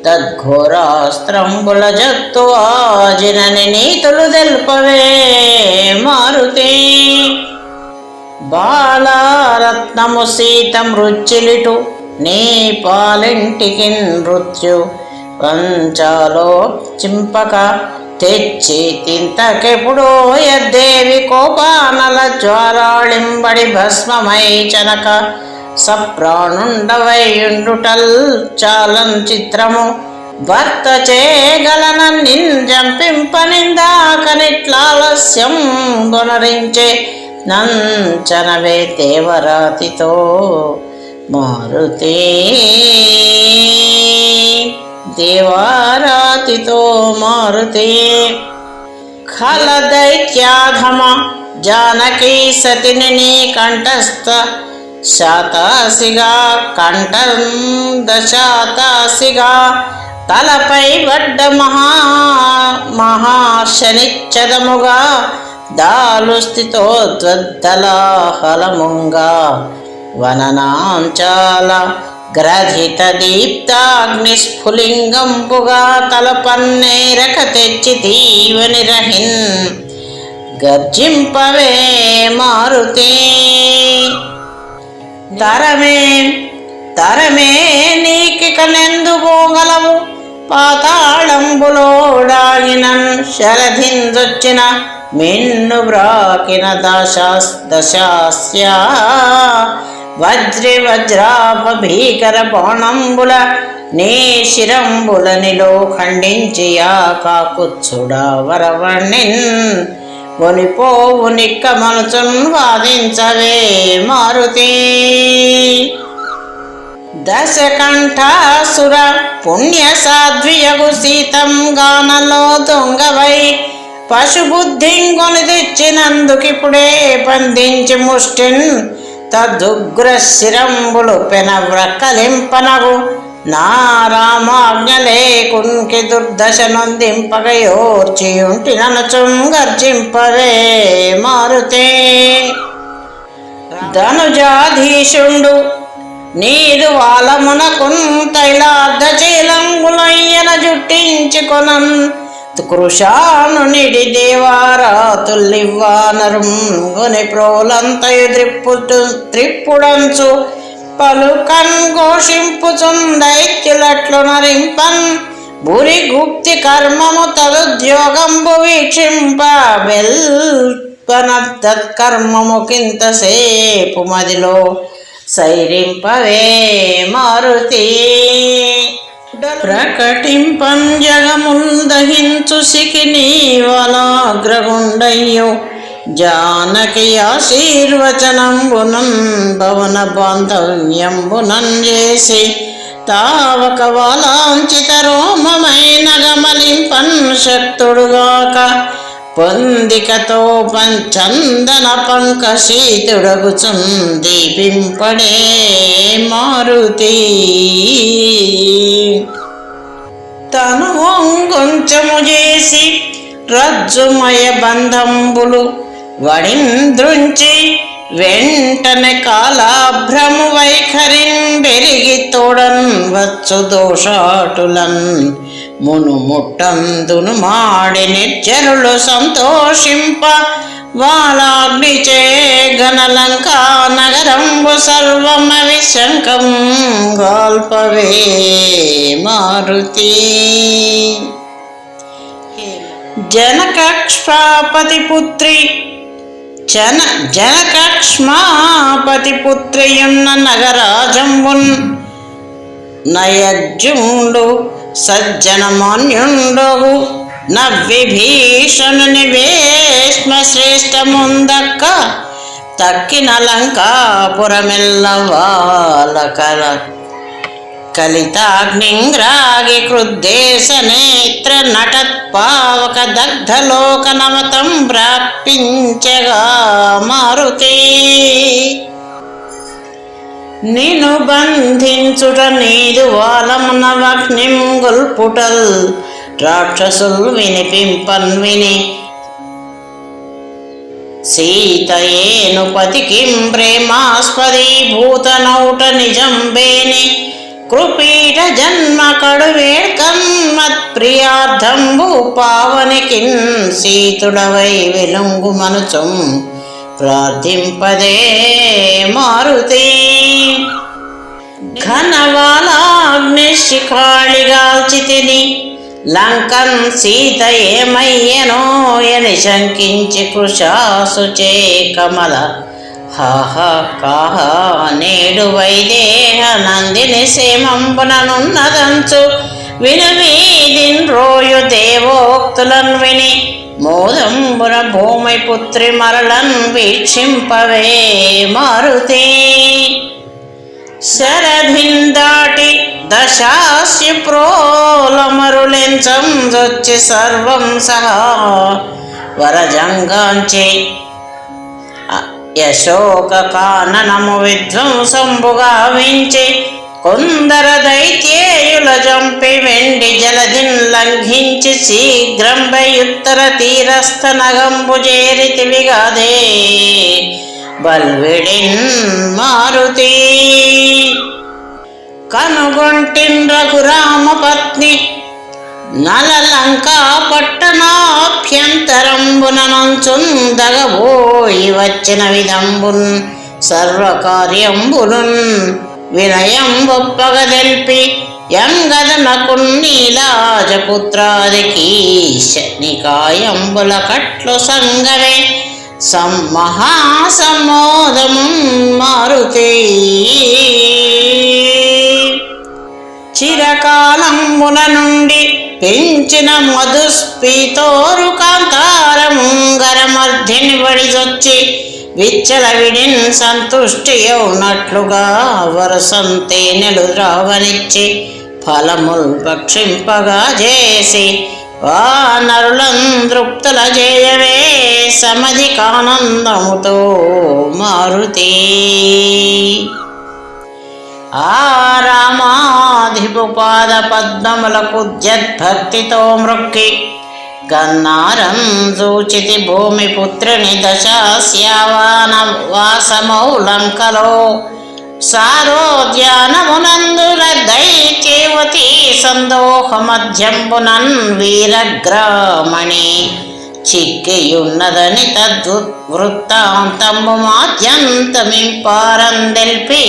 తద్ఘోరాస్త్రంబుల జత్తు ఆజినని నీతులు తెల్పవే మారుతి బాలారత్నము సీత మృచ్చిలిటు నీ పాలింటికి నృత్యు పంచాలో చింపక తెచ్చి తింతకెప్పుడో యద్దేవి కోపానల జ్వాలాళింబడి భస్మమై చనక సప్రాణుండవైయుండుటల్ చాలం చిత్రము భర్త చేయగలన నింజంపింపనిందాకనిట్లాలస్యం బొనరించే నంచనవే దేవరాతితో మారుతే దేవారాతితో మారుతే ఖల దైత్యాధమ జానకీ సతిని నీ కంఠస్థ శాతాసిగా కంఠందశాతాసిగా తలపై వడ్డ మహాశనిచ్చదముగా దాలు స్థితోద్వద్దలాహలముంగా వననాంచాల గ్రథిత దీప్తాగ్నిస్ఫులింగంపుగా తలపన్నేరక తెచ్చి దీవని రహిన్ గర్జింపవే మారుతే తరమే నీకిక నెందు పోగలవు పాతాళంబులోడాగినన్ శరధిందొచ్చిన మిన్ను బ్రాకిన దశాస్యా వజ్రి వజ్రాప భీకర బాణంబుల నీ శిరంబులనిలో ఖండించియా కాకుచ్చుడా వరవణిన్ ఒనిపోవు నిక్క మనసున్ వాదించవే మారుతి దశకంఠాసుర పుణ్య సాధ్వియగు సీతం గానలో దొంగవై పశుబుద్ధింగొని తెచ్చినందుకిప్పుడే బంధించి ముష్టిన్ తదుగ్ర శిరంబులు పెనవ్రక్కలింపనగు నా రామాజ్ఞ లేకున్కి దుర్దశ నొందింపగయోర్చియుంటి ననుచుం గర్జింపవే మారుతే ధనుజాధీశుండు నీదు వాలమునకున్ తైలార్ధ చీలంబులయ్యన జుట్టించుకొనన్ కృషాను నిడి దేవారాతుల్లివ్వానరుం గొని ప్రోలంతయు త్రిప్పుడంచు పలుకన్ ఘోషింపుచున్ దైత్యులట్లు నరింపన్ భూరి గుప్తి కర్మము తదుద్యోగంబు వీక్షింప వెల్పన తత్కర్మము కింతసేపు మదిలో సైరింపవే మారుతి ప్రకటింపన్ జగముల్ దహించు సికిని వలాగ్రగుండయ్యో జానకి ఆశీర్వచనంబునన్ భవన బాంధవ్యంబునన్ చేసి తావక వాలాంచిత రోమమైన గమలింపన్ శక్తుడుగాక పొందికతో పంచందన పంకశీతుడగుచున్ దీపింపడే మారుతి తను కొంచెము చేసి రజ్జుమయ బంధంబులు వడింద్రుంచి వెంటనే కాలాభ్రము వైఖరిన్ బెరిగి తోడన్ వచ్చు దోషాటులన్ మును ముట్టందును మాడి నిర్జరులు సంతోషింప వాలాగ్నిచే ఘనలంకా నగరంబు సర్వమవి శంకం గాల్పవే మారుతి జనకక్ష్మాపతి పుత్రియున్న నగరాజంబున్ నయజ్జుండు సజ్జనమాన్యుండగు నవ్విభీషణుని వేష్మ శ్రేష్టముందక్క తక్కిన లంకాపురమెల్లవాలకల కలితాగ్నింగ్రాగి క్రుద్దేశ నేత్ర నటత్పావక దగ్ధలోక నమతం ప్రాప్పించగా మారుతి నిను బంధించుట నీదు వాలమున వగ్నిం గొల్పుటల్ రాక్షసుల్ వినిపింపన్ విని సీతయేను పతికిం ప్రేమాస్పదీభూతనౌట నిజంబేని కృపీట జన్మ కడువేడ్కన్ మత్ప్రియార్థంబు పావనికిన్ సీతుడవై వెలుంగు మనుచుం ప్రార్థింపదే మారుతి ఘనవాలాగ్నిశిఖాళిగాల్చితిని లంకన్ సీత ఏమయ్యనో అని శంకించి కృశాసుచే కమల హాహ నేడు వైదేహ నందిని సేమంబుననున్నదంచు వినువీదిన్ రోయు దేవోక్తులన్ విని మోదంబున భూమి పుత్రి మరలన్ వీక్షింపవే మారుతి శరధిందాటి దశాస్య ప్రోలమరులెంచొచ్చి సర్వం సహా వరజంగాంచే యశోక కాననము విధ్వంసంబుగా వించి కొందర దైత్యేయుల జంపి వెండి జలధిన్ లంఘించి శీఘ్రంబై ఉత్తర తీరస్థ నగంబు చేరితివిగాదే బల్విడిన్ మారుతి కనుగొంటిన్ రఘురామ పత్ని నలలంకా పట్టణాభ్యంతరంబునంచుందగబోయి వచ్చిన విధంబున్ సర్వకార్యంబులున్ వినయంబొప్పగదెల్పి యంగదనకున్నీలాజపుత్రాదికి శనికాయంబుల కట్లు సంగమే మహాసమ్మోదమున్ మారుతి చిరకాలంబుల నుండి పెంచిన మధుస్పీతోరు కాంతారముంగరమర్ధిని వడిజొచ్చి విచ్చలవిడిన్ సంతుష్టి అవునట్లుగా వరసంతేనెలు రావనిచ్చి ఫలముల్ భక్షింపగా చేసి వానరులం తృప్తుల చేయవే సమధికానందముతో మారుతి ఆ రామాధిపుపాద పద్మములకు జద్భక్తితో మృక్కి గన్నారం సూచితి భూమిపుత్రుని దశాస్యావాన వాసమౌ లంకలో సారోద్యానమునందుల దైత్యేవతి సందోహ మధ్యంబునన్ వీరగ్రామణి చిక్కియున్నదని తద్వృత్తాంతము మాద్యంతమింపారందెల్పి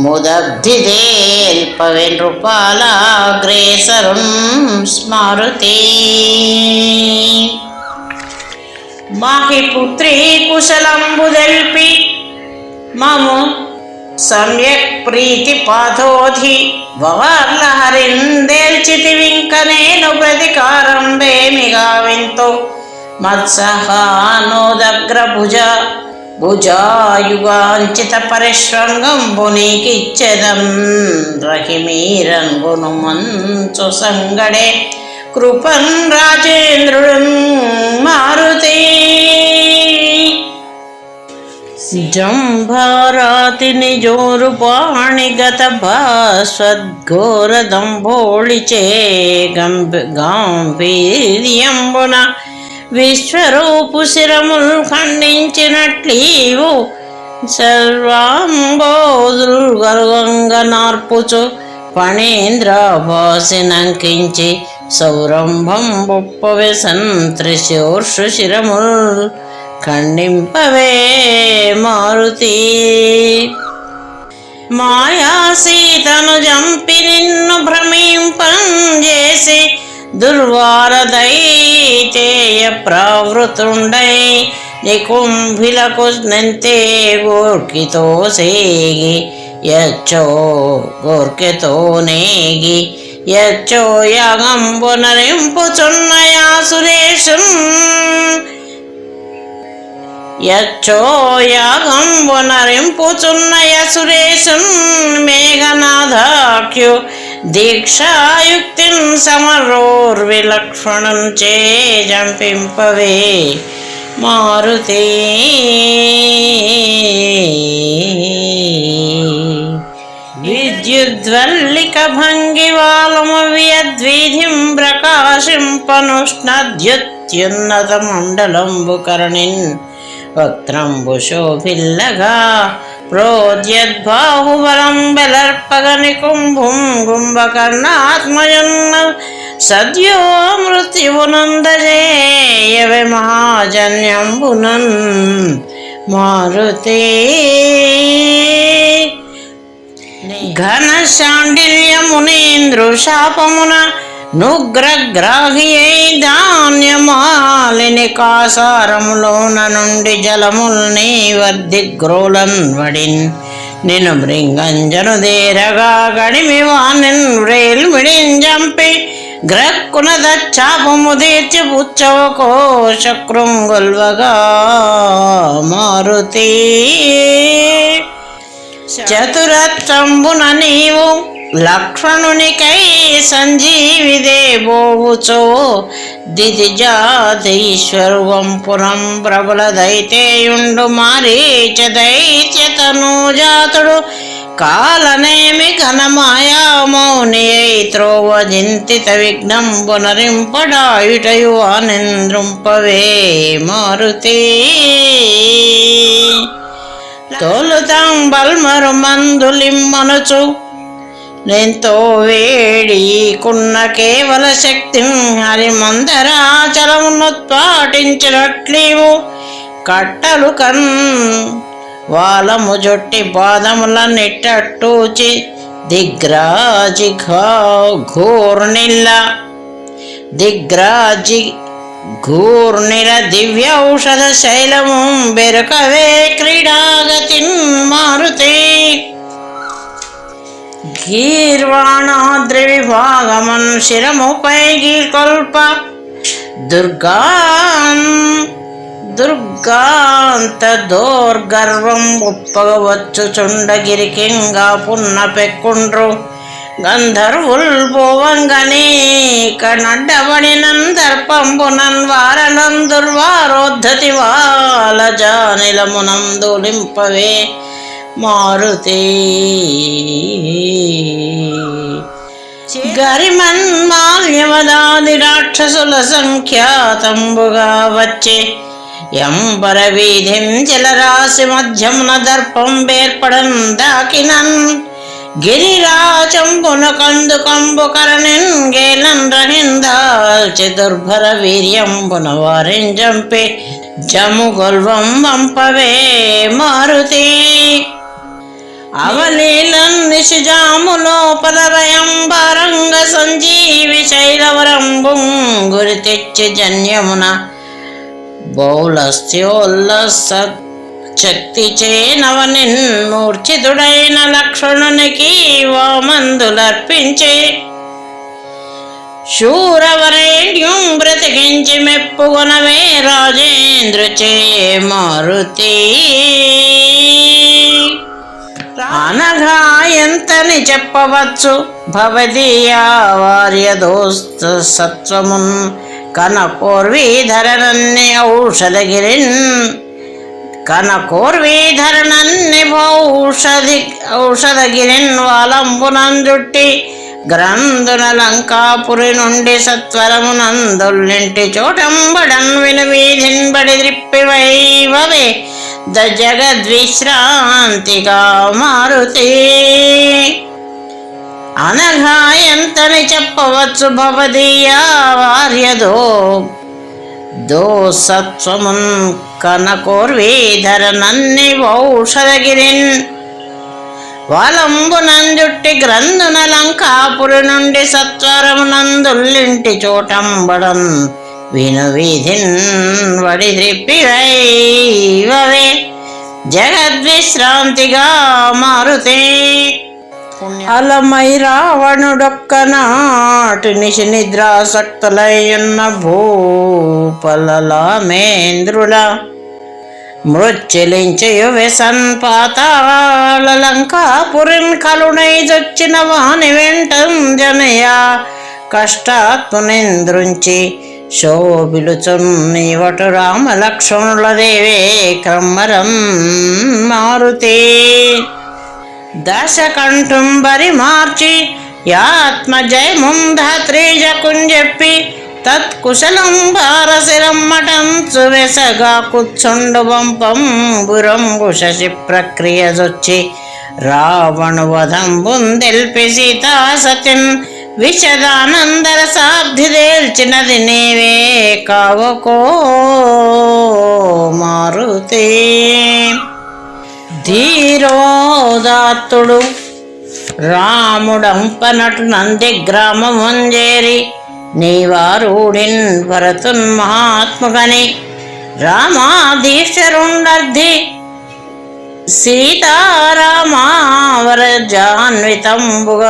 ముదబ్ధిదేల్పవెన్ రూపాలాగ్రేసరున్ స్మారుతి మాహి పుత్రీ కుశలంబుదెల్పి మము సమ్యక్ ప్రీతి పాథోధి వార్లహరిందేల్చితివింక నేను ప్రతికారం వేమిగా వింతో మత్సహానోదగ్ర భుజాయుగాంచిత పరిశ్రంగంబు నీకిచ్చెదం రహిమీరంగును మంచు సంగడే కృపన్ రాజేంద్రుడు మారుతి జంభారాతిని జోరు పాణిగత భాస్వద్ఘోరదంభోళిచే గాంభీర్యంబున విశ్వరూపు శిరముల్ ఖండించినట్లీవు సర్వాంబోధుల్ గర్వంగ నార్పుచు ఫణీంద్రాభాసినంకించి సౌరంభం బొప్పవే సంత్రిశోర్షు శిరముల్ ఖండింపవే మారుతి మాయా సీతను జంపి నిన్ను భ్రమింపంజేసి దుర్వారదైతేయ ప్రావృతుండై నికుంభిలకు నెంతే గోర్కితో సేగి యచ్చో గోర్కెతో నేగి యచ్చో యాగంబునరింపుచున్నయా సురేశున్ యచ్చో యాగంబునరింపుచున్నయ సురేశున్ మేఘనాథాఖ్యు దీక్షాయుక్తిన్ సమరోర్విలక్షణం చే జంపింపవే మారుతి విద్యుద్వల్లిక భంగివాలము వ్యద్వీధిం ప్రకాశింపనుష్ణద్యుత్యున్నత మండలంబు కరణిన్ వక్త్రంబు శోభిల్లగా ప్రోద్యద్బాహుబలం బలర్పగ నికుంభుం గుంభకర్ణాత్మజన్న సద్యో మృత్యువునందజేయవే మహాజన్యంబునన్ మారుతి ఘన శాండిల్యమునీంద్రు శాపమున నుగ్రగ్రాహియై ధాన్యమాలిని కాసారములోన నుండి జలముల్ని వర్ధిగ్రోలన్ వడిన్ నిను మృంగంజను దేరగా గడిమి వానిన్ వ్రేల్మిడింజంపి గ్రక్కున దచ్చాపము తీర్చి పుచ్చవకో శక్రుంగొల్వగా మారుతి చతురత్రంబున నీవు లక్ష్మణునికై సంజీవిదే బోవుచో దితిజాతీశ్వరువంపురం ప్రబల దైతేయుండు మారీచ దైత్యతను జాతుడు కాలనేమి ఘనమాయా మౌని త్రోవ జింతిత విఘ్నంబునరింపడాయుటయు ఆనంద్రుంపవే మారుతి తోలుతాం బల్మరు మందులిమ్మనుచు నెంతో వేడికున్న కేవల శక్తి హరిమందరాచలమునుత్పాటించినట్లీవు కట్టలు కన్ వాలము జొట్టి పాదముల నిట్టూచి దిగ్రాజి ఘూర్నిల దివ్యౌషధ శైలము బెరుకవే క్రీడాగతిన్ మారుతే గీర్వాణాద్రి విభాగమన్ శిరముపై గీకొల్ప దుర్గాంత దోర్గర్వం ఉప్పగవచ్చు చుండగిరికింగా పున్న పెక్కుండ్రు గంధర్వుల్ పోవంగనీక నడ్డబడినన్ దర్పంబునన్ వారలం దుర్వారోద్ధతి వాలజానిలమునందులింపవే మారుతి గరిమన్మాల్యవదాది రాక్షసుల సంఖ్యాతంబుగా వచ్చే ఎంబర వీధిం జలరాశి మధ్యమున దర్పం వేర్పడన్ దాకినన్ గిరిరాచంబున కందుకంబు కరణిన్ గేలన్ రహిందాల్చి దుర్భర వీర్యంబున వారింజంపి జముగొల్వం వంపవే మారుతి అవలీలన్ నిశిజాము లోపల రయంబరంగ సంజీవి శైలవరంబుం గురి తెచ్చి జన్యమున బౌలస్త్యోల్లస శక్తి చేనవనిన్ మూర్ఛితుడైన లక్ష్మణునికి వామందులర్పించి శూరవరేణ్యం బ్రతికించి మెప్పుకొనవే రాజేంద్రుచే మారుతి అనగా ఎంతని చెప్పవచ్చు భవదీయా వార్యదోస్త సత్వమున్ కనకోర్వీధరనన్ని ఔషధగిరిన్ వాలంబునంజుట్టి గ్రంథున లంకాపురి నుండి సత్వరమునందుల్లింటి చోటంబడన్ విను వీధిన్ బడి ద్రిప్పివైవవే జగద్విశ్రాంతిగా మారుతి అనగా ఎంతని చెప్పవచ్చు భవదీయా వార్యదో సత్వమున్ కనకోర్వీధరనన్ని ఔషధగిరిన్ వాలంబునంజుట్టి గ్రంథున లంకాపురి నుండి సత్వరమునందుల్లింటి చోటంబడన్ విను వీధిన్ వడి ద్రిప్పివైవవే జగద్విశ్రాంతిగా మారుతే అలమై రావణుడొక్కనాటి నిశి నిద్రాసక్తులయ్యున్న భూపలలామేంద్రుల మృచ్ఛలించయు వ్యసన్ పాతాళ లంకాపురిన్ కలునై జొచ్చిన వాని వెంటం జనయ కష్టాత్మునింద్రుంచి శోభిలుచున్నీవటు రామ లక్ష్మణుల దేవే క్రమ్మరం మారుతే దశకంఠుంబరి మార్చి యాత్మజయముం ధాత్రీజకుంజెప్పి తత్కుశలం భారశిరమ్మటంచు వెసగా కుచ్చుండు వంపంబురంబు శశి ప్రక్రియ జొచ్చి రావణు వధంబుందెల్పి సీతా సతిన్ విశదానందర సాబ్ధి దేల్చినది నీవే కావకో మారుతే ధీరోదాత్తుడు రాముడంపనటు నంది గ్రామముంజేరి నీవారూఢిన్ భరతున్ మహాత్ముగని రామాధీశ్వరుండర్ధి సీతారామావరజాన్వితంబుగ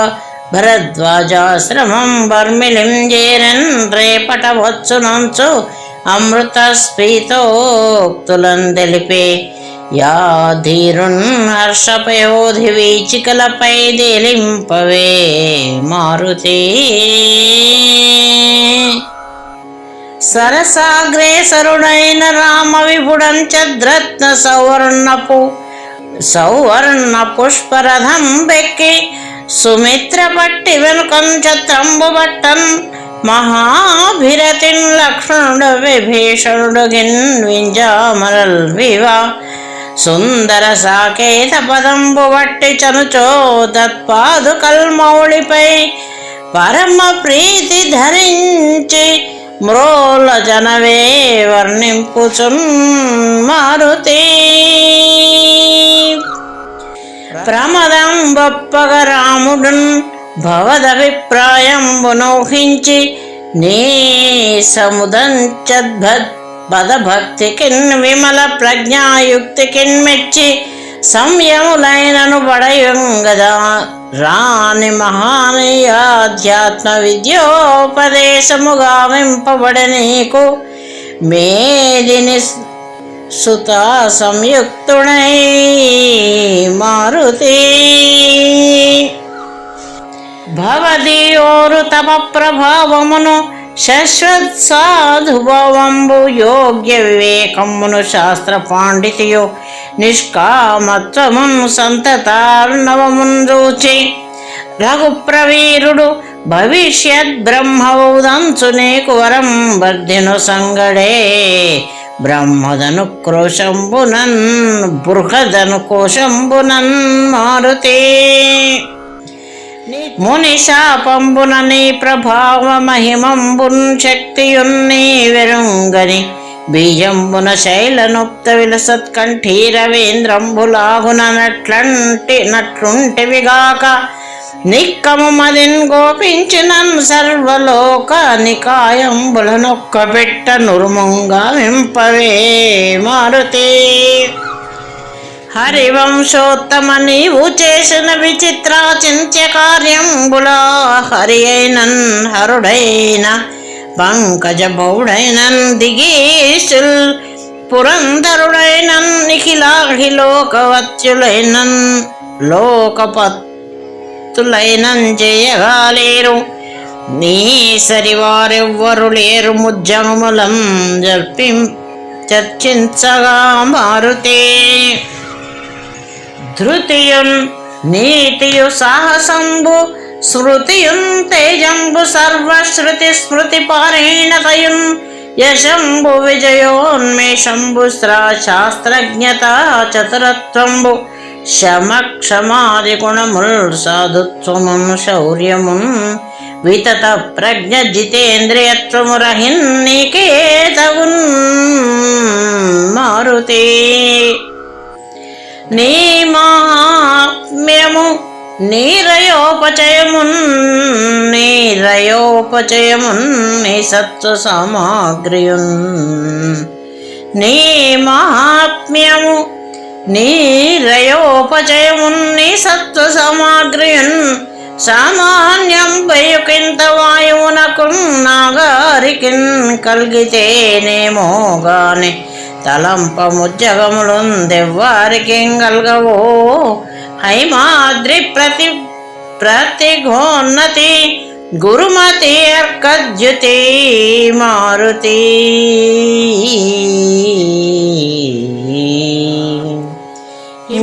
భరద్వాజాశ్రమం బర్మిలిం చేరన్ రేపట వచ్చునంచు అమృత స్ఫీతోక్తులం తెలిపే యా ధీరున్ హర్షపయోధి వీచికలపై దేలింపవే మారుతి సరసాగ్రేసరుడైన రామ విభుడంచద్రత్న సౌవర్ణ పుష్పరథం బెక్కి సుమిత్ర పట్టి వెనుకం ఛత్రంబు బట్టన్ మహాభిరతిన్ లక్ష్మణుడు విభీషణుడు గిన్ వింజామరల్ వివా సుందర సాకేత పదంబు బట్టి చనుచో తత్పాదుకల్మౌళిపై పరమ ప్రీతి ధరించి మ్రోల జనవే వర్ణింపుచున్ మారుతి ప్రమదం బొప్పగ రాముడున్ భవదభిప్రాయంబునూహించి నీ సముదంచద్భక్తికిన్ విమల ప్రజ్ఞాయుక్తికిన్ మెచ్చి సంయములైనను బడయుంగదా రాని మహానీయాధ్యాత్మ విద్యోపదేశముగా వింపబడి నీకు మేదిని సుత సంయుక్తుడై మారుతి భవదీయోరు తప ప్రభావమును శశ్వత్ సాధుభవంబు యోగ్య వివేకమును శాస్త్ర పాండితియు నిష్కామత్వమును సంతతార్ణవమున్ చూచి రఘుప్రవీరుడు భవిష్యత్ బ్రహ్మవుదంచు నీకు వరం బర్ధిను సంగడే బ్రహ్మదను క్రోశంబునన్ బృహదను కోశంబునన్ మారుతి ముని శాపంబున నీ ప్రభావ మహిమంబున్ శక్తియున్నీ వెరుంగని బీజంబున శైలనుప్త విలసత్కంఠీ రవీంద్రంబులాగున నట్లుంటివిగాక నిక్కము మదిన్ గోపించినన్ సర్వలోక నికాయంబులనొక్క పెట్ట నురుమంగా వింపవే మారుతి హరివంశోత్తమ నీవు చేసిన విచిత్ర చింత్య కార్యంబులా హరి అయినన్ హరుడైన పంకజ బౌడైనన్ దిగీశుల్ పురంధరుడైనన్ నిఖిలాఖిలోకవత్యులైనన్ లోకపత్తులైనన్ జయగాలేరు నీ సరివారెవ్వరు లేరు ముజ్జములం చర్చించగా మారుతే ధృతియున్ నీతియు సాహసంబు స్మృతియున్ తేజంబు సర్వశ్రుతి స్మృతి పారేణతయున్ యశంబు విజయోన్మేషంబు శాస్త్రజ్ఞత చతురత్వంబు శమక్షమాది గుణముల్ సాధుత్వమున్ శౌర్యమున్ వితత ప్రజ్ఞ జితేంద్రియత్వము రహిన్ నీకేతవున్ మారుతే నీ మహాత్మ్యము నీరయోపచయమున్ నీ సత్వ సామాగ్రియున్ నీ మహాత్మ్యము నీరయోపచయమున్ నీ సత్వ సామాగ్రియున్ సామాన్యం బయుకింత వాయువునకు నాగారికిన్ కలిగితేనేమో గాని తలంపముజ్జగములుందెవ్వారికి గల్గవో హైమాద్రి ప్రతిఘోన్నతి గురుమతి అర్కద్యుతి మారుతి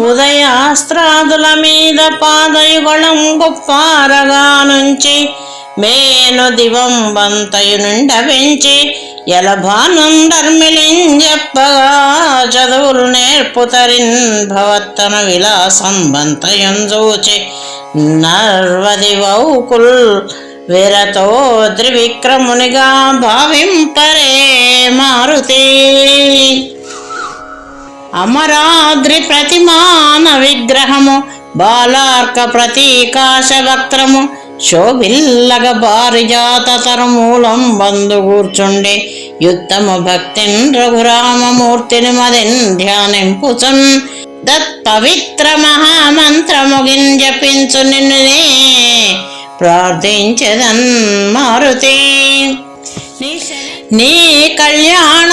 ఉదయాస్త్రాదుల మీద పాదయుగళం గొప్పారగా నుంచి మేను దివంబంతయు నుండ పెంచి ఎలభానుండర్మిలింజెప్పగా చదువులు నేర్పుతరిన్ భవత్తన విలాసం బంతయుంజూచి నర్వది వౌకుల్ వీరతో త్రివిక్రమునిగా భావింపరే మారుతి అమరాద్రి ప్రతిమాన విగ్రహము బాలార్క ప్రతీకాశ వక్త్రము శోభిల్లగ పారిజాత తరుమూలం బంధు కూర్చుండే యుత్తమ భక్తిన్ రఘురామమూర్తిని మదిన్ ధ్యానింపుచున్ తత్పవిత్ర మహామంత్రముగిన్ జపించు నిన్నునే ప్రార్థించదన్ మారుతి. నీ కళ్యాణ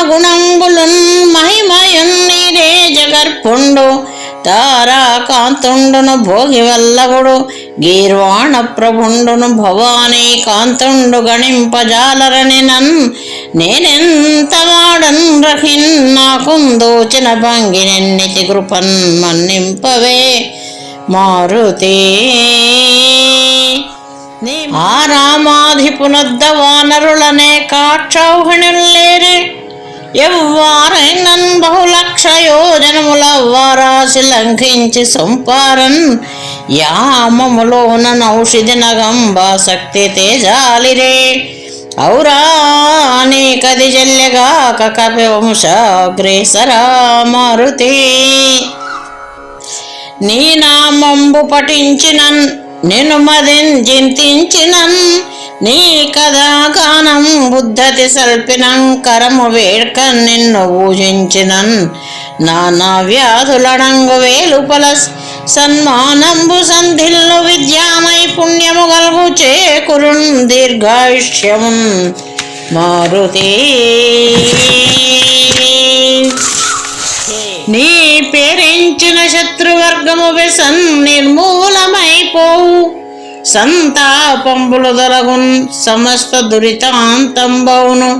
గుణంబులన్ మహిమయున్ నీరే జగర్పుండు తారాకాంతుండును భోగి వల్లభుడు గీర్వాణ ప్రభుండును భవానీ కాంతుండు గణింపజాలరని నన్ నేనెంత వాడన్ రహిన్ నాకుందోచిన భంగినెన్నితి కృపన్ మన్నింపవే మారుతి. ఆ రామాధిపునొద్ద వానరులనే కాక్షౌహిణుల్లేరే ఎవ్వారైనన్ బహులక్ష యోజనముల వారాసి లంఘించి సంపారన్ యామములోన నౌషిధి నగంబా శక్తి తేజాలిరే ఔరానేకది జల్యగా కపి వంశాగ్రేసరా మారుతి. నీ నామంబు పఠించినన్ నిన్ను మదిన్ చింతించినన్ నీ కథాగానం బుద్ధతి సల్పినం కరము వేడ్క నిన్ను పూజించినన్ నానా వ్యాధులడంగు వేలుపల సన్మానంబు సంధిల్లు విద్యామై పుణ్యము గల్గు చేకురున్ దీర్ఘాయుష్యమున్ మారుతి. నీ పేరించిన శత్రువర్గము వ్యసన్ నిర్మూలమైపోవు సంతాపంబులు దొలగున్ సమస్త దురితాంతంబౌను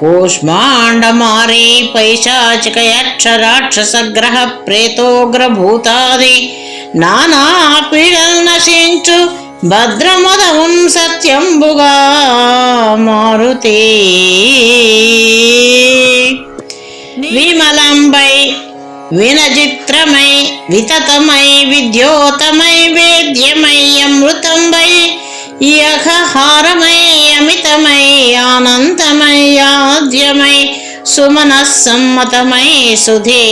కూష్మాండమారీ పైశాచిక యక్ష రాక్షసగ్రహ ప్రేతోగ్రభూతాది నానా పీడల్ నశించు భద్రమదమున్ సత్యంబుగా మారుతి. విమలంబై వినచిత్రమై వితతమై విద్యోతమై వేద్యమై అమృతంబై యహహారమై అమితమై ఆనందమై ఆద్యమై సుమనస్సమ్మతమై సుధే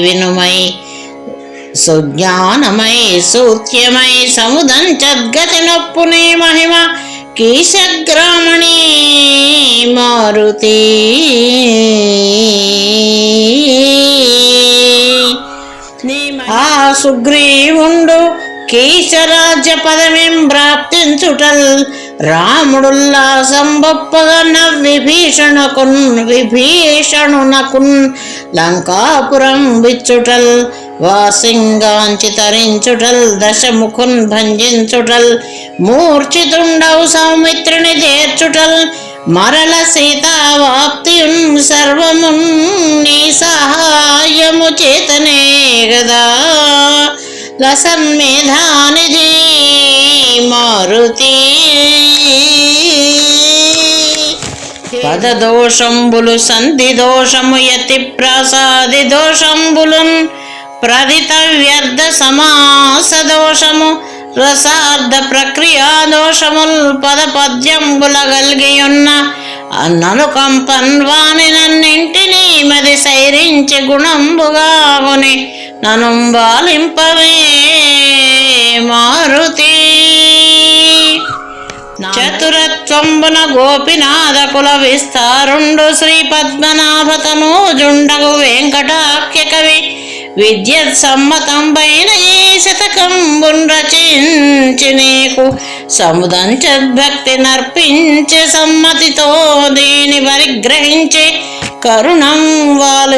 వినుమై సుజ్ఞానమై సూత్యమై సముదంచద్గతి నొప్పుని మహిమ కీశగ్రామణి మారుతి. ఆ సుగ్రీవుండు కీశరాజ్య పదమిం ప్రాప్తించుటల్ రాముడుల్లాసంబొప్పగా విభీషణునకున్ లంకాపురం విచ్చుటల్ వాసింగాంచి తరించుటల్ దశముఖున్ భంజించుటల్ మూర్ఛితుండవు సౌమిత్రుని చేర్చుటల్ మరల సీతావాప్తియున్ సర్వమున్ నీ సహాయము చేతనే గదా లసన్మేధానిధి మారుతి. పదదోషంబులు సంధి దోషము యతి ప్రాసాది దోషంబులున్ ప్రదిత వ్యర్థ సమాస దోషము రసార్థ ప్రక్రియా దోషముల్ పద పద్యంబుల గల్గియున్న ననుకంపన్ వాని నన్నింటినీ మది సైరించి గుణంబుగాగుని ననుంబాలింపవే మారుతి. చతురత్వంబున గోపినాథ కుల విస్తారుండు శ్రీ పద్మనాభతను జుండగు వెంకటాఖ్య కవి విద్యత్ సమ్మతంబైన ఈ శతకంబున్ రచించి నీకు సముదంచద్భక్తి నర్పించే సమ్మతితో దీని పరిగ్రహించి కరుణం వాల